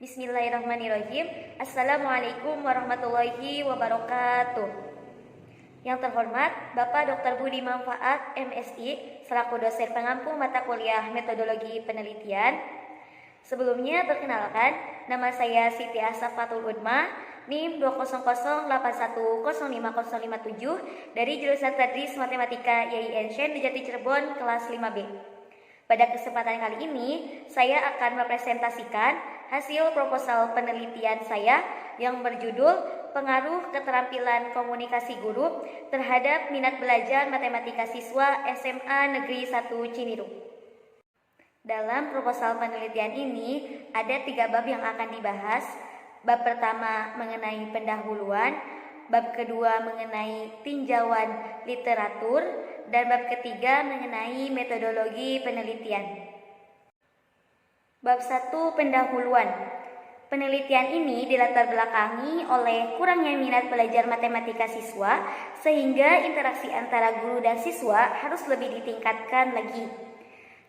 Bismillahirrahmanirrahim. Assalamualaikum warahmatullahi wabarakatuh. Yang terhormat Bapak Dr. Budi Manfaat MSI selaku dosen pengampu mata kuliah metodologi penelitian. Sebelumnya perkenalkan, nama saya Siti Asafatul Udma, NIM 20081050557 dari jurusan Tadris Matematika YIN Syen Jati Cirebon kelas 5B. Pada kesempatan kali ini, saya akan mempresentasikan hasil proposal penelitian saya yang berjudul Pengaruh Keterampilan Komunikasi Guru terhadap Minat Belajar Matematika Siswa SMA Negeri 1 Cinirung. Dalam proposal penelitian ini, ada 3 bab yang akan dibahas. Bab pertama mengenai pendahuluan, bab kedua mengenai tinjauan literatur, dan bab ketiga mengenai metodologi penelitian. Bab 1 pendahuluan. Penelitian ini dilatar belakangi oleh kurangnya minat belajar matematika siswa sehingga interaksi antara guru dan siswa harus lebih ditingkatkan lagi.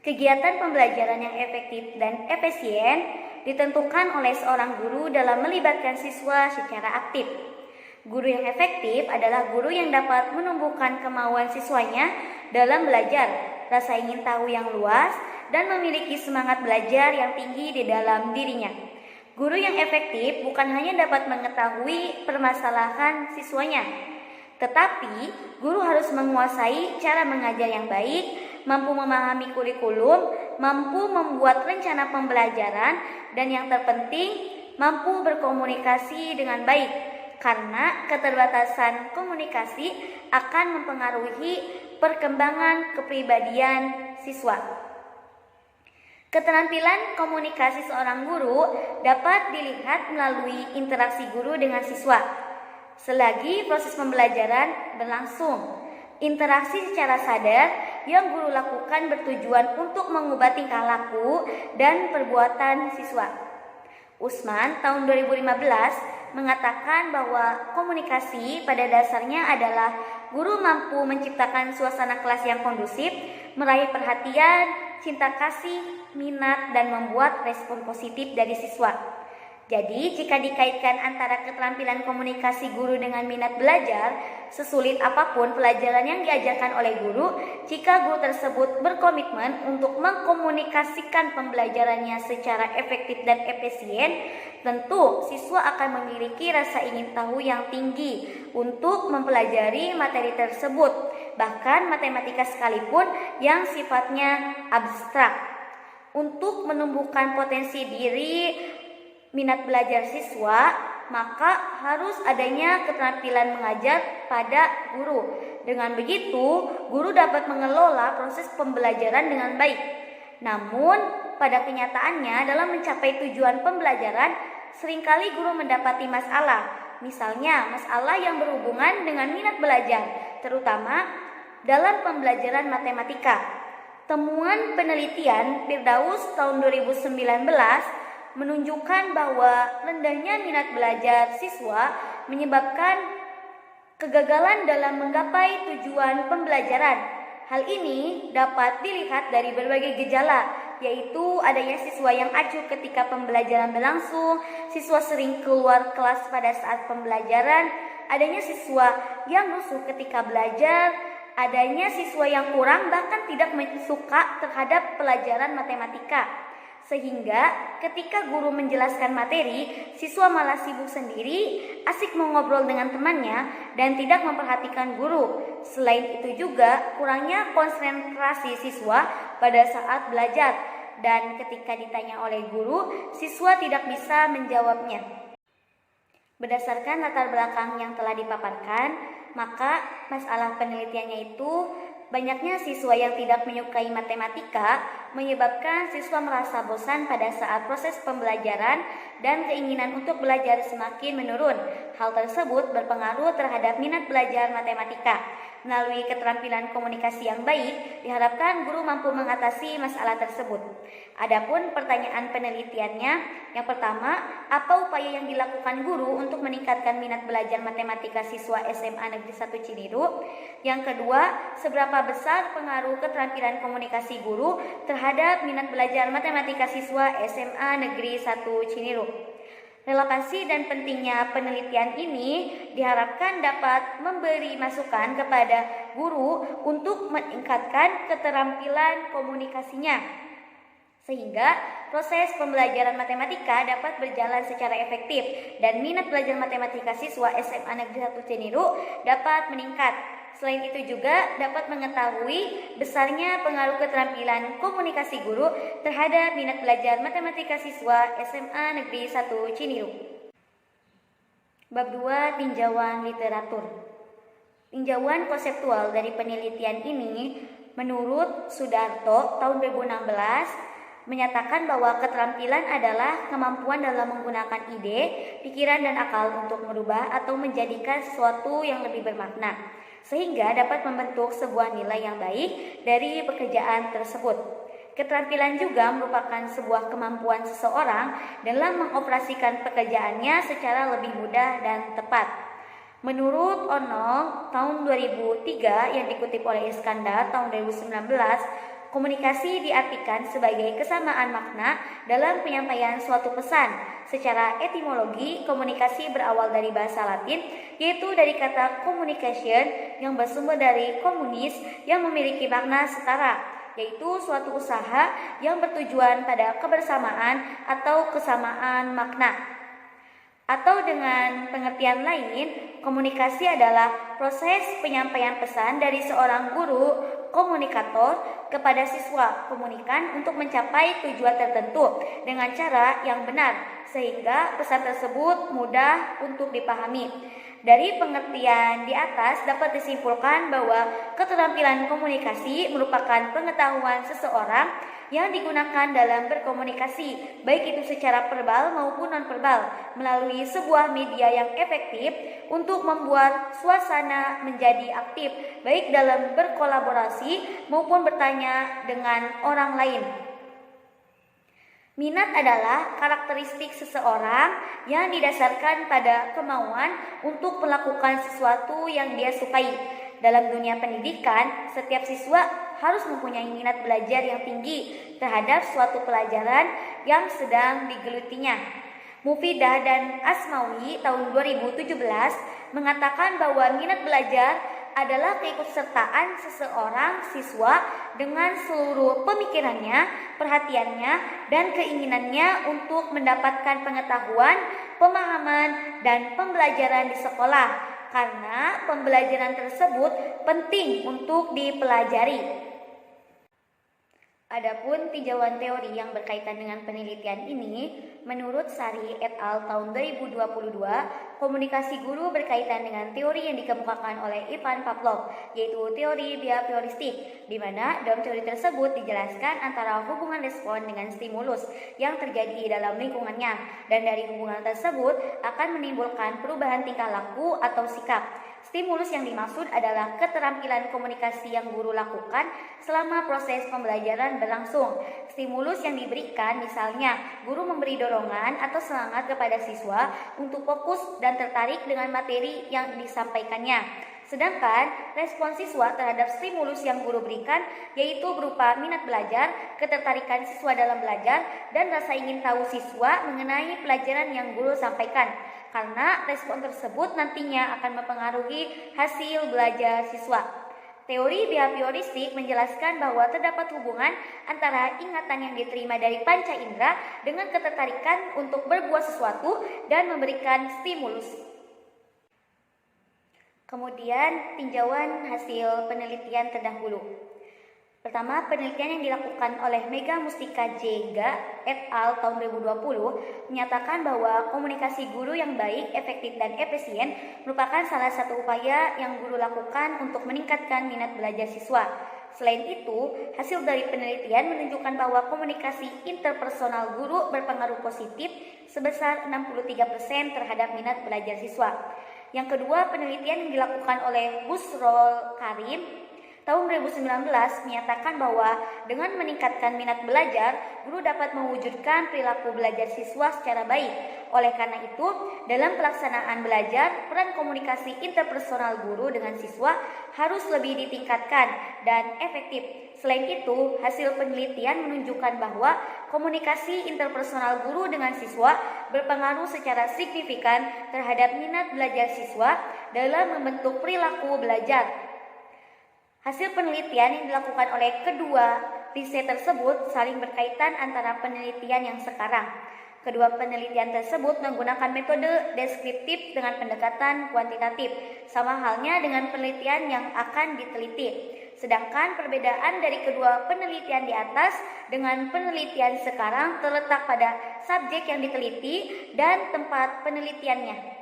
Kegiatan pembelajaran yang efektif dan efisien ditentukan oleh seorang guru dalam melibatkan siswa secara aktif. Guru yang efektif adalah guru yang dapat menumbuhkan kemauan siswanya dalam belajar, rasa ingin tahu yang luas, dan memiliki semangat belajar yang tinggi di dalam dirinya. Guru yang efektif bukan hanya dapat mengetahui permasalahan siswanya, tetapi guru harus menguasai cara mengajar yang baik, mampu memahami kurikulum, mampu membuat rencana pembelajaran, dan yang terpenting, mampu berkomunikasi dengan baik, karena keterbatasan komunikasi akan mempengaruhi perkembangan kepribadian siswa. Keterampilan komunikasi seorang guru dapat dilihat melalui interaksi guru dengan siswa. Selagi proses pembelajaran berlangsung, interaksi secara sadar yang guru lakukan bertujuan untuk mengubah tingkah laku dan perbuatan siswa. Usman tahun 2015 mengatakan bahwa komunikasi pada dasarnya adalah guru mampu menciptakan suasana kelas yang kondusif, meraih perhatian, cinta kasih, minat, dan membuat respon positif dari siswa. Jadi, jika dikaitkan antara keterampilan komunikasi guru dengan minat belajar, sesulit apapun pelajaran yang diajarkan oleh guru, jika guru tersebut berkomitmen untuk mengkomunikasikan pembelajarannya secara efektif dan efisien, tentu siswa akan memiliki rasa ingin tahu yang tinggi untuk mempelajari materi tersebut, bahkan matematika sekalipun yang sifatnya abstrak. Untuk menumbuhkan potensi diri minat belajar siswa, maka harus adanya keterampilan mengajar pada guru. Dengan begitu, guru dapat mengelola proses pembelajaran dengan baik. Namun, pada kenyataannya dalam mencapai tujuan pembelajaran, seringkali guru mendapati masalah. Misalnya, masalah yang berhubungan dengan minat belajar, terutama dalam pembelajaran matematika. Temuan penelitian Firdaus tahun 2019 menunjukkan bahwa rendahnya minat belajar siswa menyebabkan kegagalan dalam menggapai tujuan pembelajaran. Hal ini dapat dilihat dari berbagai gejala, yaitu adanya siswa yang acuh ketika pembelajaran berlangsung, siswa sering keluar kelas pada saat pembelajaran, adanya siswa yang rusuh ketika belajar, adanya siswa yang kurang bahkan tidak suka terhadap pelajaran matematika. Sehingga ketika guru menjelaskan materi, siswa malah sibuk sendiri, asik mengobrol dengan temannya, dan tidak memperhatikan guru. Selain itu juga kurangnya konsentrasi siswa pada saat belajar, dan ketika ditanya oleh guru, siswa tidak bisa menjawabnya. Berdasarkan latar belakang yang telah dipaparkan, maka masalah penelitiannya itu banyaknya siswa yang tidak menyukai matematika menyebabkan siswa merasa bosan pada saat proses pembelajaran dan keinginan untuk belajar semakin menurun. Hal tersebut berpengaruh terhadap minat belajar matematika. Melalui keterampilan komunikasi yang baik, diharapkan guru mampu mengatasi masalah tersebut. Adapun pertanyaan penelitiannya, yang pertama, apa upaya yang dilakukan guru untuk meningkatkan minat belajar matematika siswa SMA Negeri 1 Ciledug? Yang kedua, seberapa besar pengaruh keterampilan komunikasi guru terhadap minat belajar matematika siswa SMA Negeri 1 Ciledug? Relevansi dan pentingnya penelitian ini diharapkan dapat memberi masukan kepada guru untuk meningkatkan keterampilan komunikasinya, sehingga proses pembelajaran matematika dapat berjalan secara efektif dan minat belajar matematika siswa SMA Negeri 1 Ciledug dapat meningkat. Selain itu juga dapat mengetahui besarnya pengaruh keterampilan komunikasi guru terhadap minat belajar matematika siswa SMA Negeri 1 Ciledug. Bab 2, tinjauan literatur. Tinjauan konseptual dari penelitian ini menurut Sudarto tahun 2016 menyatakan bahwa keterampilan adalah kemampuan dalam menggunakan ide, pikiran, dan akal untuk merubah atau menjadikan sesuatu yang lebih bermakna, sehingga dapat membentuk sebuah nilai yang baik dari pekerjaan tersebut. Keterampilan juga merupakan sebuah kemampuan seseorang dalam mengoperasikan pekerjaannya secara lebih mudah dan tepat. Menurut Onong tahun 2003 yang dikutip oleh Iskandar tahun 2019, komunikasi diartikan sebagai kesamaan makna dalam penyampaian suatu pesan. Secara etimologi, komunikasi berawal dari bahasa Latin, yaitu dari kata communication yang bersumber dari komunis yang memiliki makna setara, yaitu suatu usaha yang bertujuan pada kebersamaan atau kesamaan makna. Atau dengan pengertian lain, komunikasi adalah proses penyampaian pesan dari seorang guru komunikator kepada siswa komunikan untuk mencapai tujuan tertentu dengan cara yang benar, sehingga pesan tersebut mudah untuk dipahami. Dari pengertian di atas dapat disimpulkan bahwa keterampilan komunikasi merupakan pengetahuan seseorang yang digunakan dalam berkomunikasi, baik itu secara verbal maupun non-verbal, melalui sebuah media yang efektif untuk membuat suasana menjadi aktif, baik dalam berkolaborasi maupun bertanya dengan orang lain. Minat adalah karakteristik seseorang yang didasarkan pada kemauan untuk melakukan sesuatu yang dia sukai. Dalam dunia pendidikan, setiap siswa harus mempunyai minat belajar yang tinggi terhadap suatu pelajaran yang sedang digelutinya. Mufidah dan Asmawi tahun 2017 mengatakan bahwa minat belajar adalah keikutsertaan seseorang siswa dengan seluruh pemikirannya, perhatiannya, dan keinginannya untuk mendapatkan pengetahuan, pemahaman, dan pembelajaran di sekolah, karena pembelajaran tersebut penting untuk dipelajari. Adapun tinjauan teori yang berkaitan dengan penelitian ini, menurut Sari et al. Tahun 2022, komunikasi guru berkaitan dengan teori yang dikemukakan oleh Ivan Pavlov, yaitu teori behavioristik, di mana dalam teori tersebut dijelaskan antara hubungan respon dengan stimulus yang terjadi dalam lingkungannya, dan dari hubungan tersebut akan menimbulkan perubahan tingkah laku atau sikap. Stimulus yang dimaksud adalah keterampilan komunikasi yang guru lakukan selama proses pembelajaran berlangsung. Stimulus yang diberikan misalnya guru memberi dorongan atau semangat kepada siswa untuk fokus dan tertarik dengan materi yang disampaikannya. Sedangkan respon siswa terhadap stimulus yang guru berikan yaitu berupa minat belajar, ketertarikan siswa dalam belajar, dan rasa ingin tahu siswa mengenai pelajaran yang guru sampaikan. Karena respon tersebut nantinya akan mempengaruhi hasil belajar siswa. Teori behavioristik menjelaskan bahwa terdapat hubungan antara ingatan yang diterima dari panca indera dengan ketertarikan untuk berbuat sesuatu dan memberikan stimulus. Kemudian tinjauan hasil penelitian terdahulu. Pertama, penelitian yang dilakukan oleh Mega Mustika Jega et al. Tahun 2020 menyatakan bahwa komunikasi guru yang baik, efektif, dan efisien merupakan salah satu upaya yang guru lakukan untuk meningkatkan minat belajar siswa. Selain itu, hasil dari penelitian menunjukkan bahwa komunikasi interpersonal guru berpengaruh positif sebesar 63% terhadap minat belajar siswa. Yang kedua, penelitian yang dilakukan oleh Busrol Karim tahun 2019 menyatakan bahwa dengan meningkatkan minat belajar, guru dapat mewujudkan perilaku belajar siswa secara baik. Oleh karena itu, dalam pelaksanaan belajar, peran komunikasi interpersonal guru dengan siswa harus lebih ditingkatkan dan efektif. Selain itu, hasil penelitian menunjukkan bahwa komunikasi interpersonal guru dengan siswa berpengaruh secara signifikan terhadap minat belajar siswa dalam membentuk perilaku belajar. Hasil penelitian yang dilakukan oleh kedua riset tersebut saling berkaitan antara penelitian yang sekarang. Kedua penelitian tersebut menggunakan metode deskriptif dengan pendekatan kuantitatif, sama halnya dengan penelitian yang akan diteliti. Sedangkan perbedaan dari kedua penelitian di atas dengan penelitian sekarang terletak pada subjek yang diteliti dan tempat penelitiannya.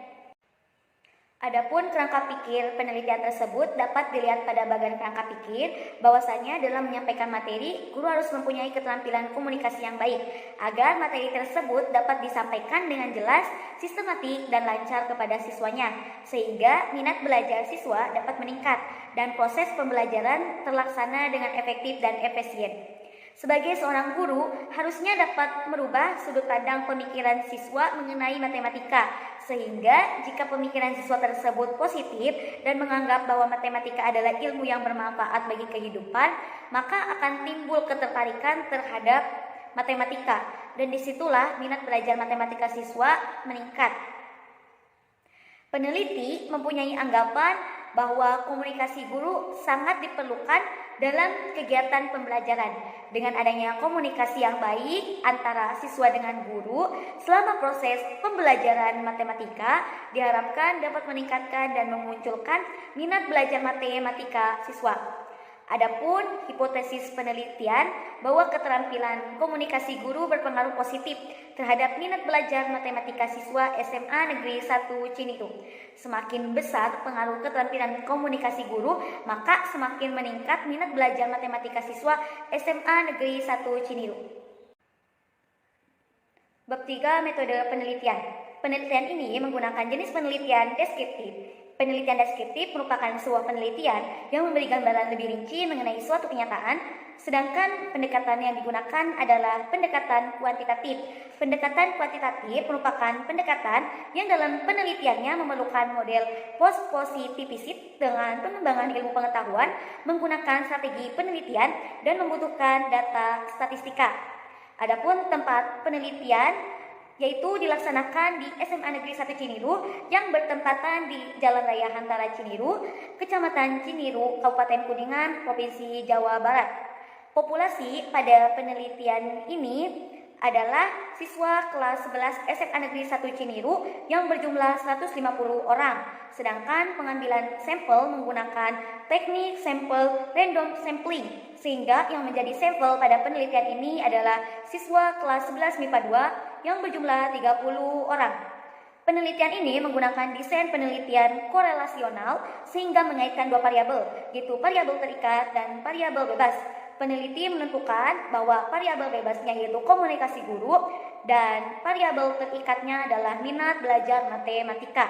Adapun kerangka pikir penelitian tersebut dapat dilihat pada bagian kerangka pikir bahwasanya dalam menyampaikan materi, guru harus mempunyai keterampilan komunikasi yang baik agar materi tersebut dapat disampaikan dengan jelas, sistematik, dan lancar kepada siswanya sehingga minat belajar siswa dapat meningkat dan proses pembelajaran terlaksana dengan efektif dan efisien. Sebagai seorang guru, harusnya dapat merubah sudut pandang pemikiran siswa mengenai matematika, sehingga jika pemikiran siswa tersebut positif dan menganggap bahwa matematika adalah ilmu yang bermanfaat bagi kehidupan, maka akan timbul ketertarikan terhadap matematika, dan disitulah minat belajar matematika siswa meningkat. Peneliti mempunyai anggapan bahwa komunikasi guru sangat diperlukan dalam kegiatan pembelajaran. Dengan adanya komunikasi yang baik antara siswa dengan guru selama proses pembelajaran matematika diharapkan dapat meningkatkan dan memunculkan minat belajar matematika siswa. Adapun hipotesis penelitian bahwa keterampilan komunikasi guru berpengaruh positif terhadap minat belajar matematika siswa SMA Negeri 1 Ciniru. Semakin besar pengaruh keterampilan komunikasi guru, maka semakin meningkat minat belajar matematika siswa SMA Negeri 1 Ciniru. Bab 3 metode penelitian. Penelitian ini menggunakan jenis penelitian deskriptif. Penelitian deskriptif merupakan sebuah penelitian yang memberi gambaran lebih rinci mengenai suatu kenyataan, sedangkan pendekatan yang digunakan adalah pendekatan kuantitatif. Pendekatan kuantitatif merupakan pendekatan yang dalam penelitiannya memerlukan model post-positivism dengan pengembangan ilmu pengetahuan menggunakan strategi penelitian dan membutuhkan data statistika. Adapun tempat penelitian yaitu dilaksanakan di SMA Negeri 1 Ciniru yang bertempatan di Jalan Raya Hantara Ciniru, Kecamatan Ciniru, Kabupaten Kuningan, Provinsi Jawa Barat. Populasi pada penelitian ini adalah siswa kelas 11 SMA Negeri 1 Ciniru yang berjumlah 150 orang. Sedangkan pengambilan sampel menggunakan teknik sampel random sampling, sehingga yang menjadi sampel pada penelitian ini adalah siswa kelas 11 MIPA 2 yang berjumlah 30 orang. Penelitian ini menggunakan desain penelitian korelasional sehingga mengaitkan dua variabel, yaitu variabel terikat dan variabel bebas. Peneliti menentukan bahwa variabel bebasnya yaitu komunikasi guru dan variabel terikatnya adalah minat belajar matematika.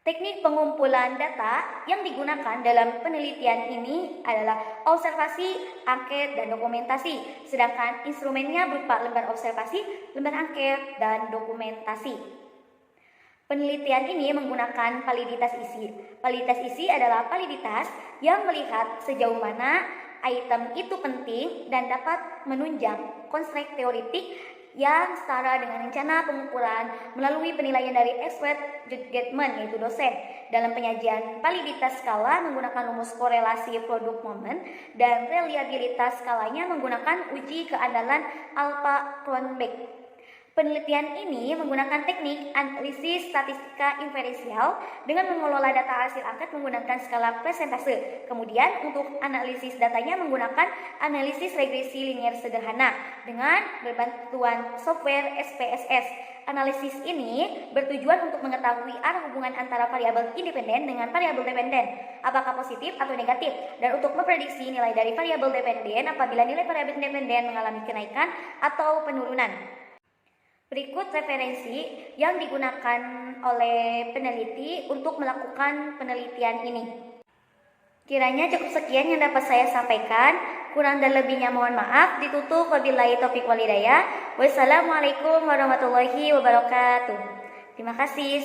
Teknik pengumpulan data yang digunakan dalam penelitian ini adalah observasi, angket, dan dokumentasi. Sedangkan instrumennya berupa lembar observasi, lembar angket, dan dokumentasi. Penelitian ini menggunakan validitas isi. Validitas isi adalah validitas yang melihat sejauh mana item itu penting dan dapat menunjang konstruk teoritik yang setara dengan rencana pengukuran melalui penilaian dari expert judgment yaitu dosen. Dalam penyajian validitas skala menggunakan rumus korelasi produk momen dan reliabilitas skalanya menggunakan uji keandalan Alpha-Kronberg. Penelitian ini menggunakan teknik analisis statistika inferensial dengan mengelola data hasil angket menggunakan skala persentase. Kemudian untuk analisis datanya menggunakan analisis regresi linier sederhana dengan berbantuan software SPSS. Analisis ini bertujuan untuk mengetahui arah hubungan antara variabel independen dengan variabel dependen, apakah positif atau negatif, dan untuk memprediksi nilai dari variabel dependen apabila nilai variabel independen mengalami kenaikan atau penurunan. Berikut referensi yang digunakan oleh peneliti untuk melakukan penelitian ini. Kiranya cukup sekian yang dapat saya sampaikan. Kurang dan lebihnya mohon maaf. Ditutup wabillahi taufiq wal hidayah. Wassalamualaikum warahmatullahi wabarakatuh. Terima kasih.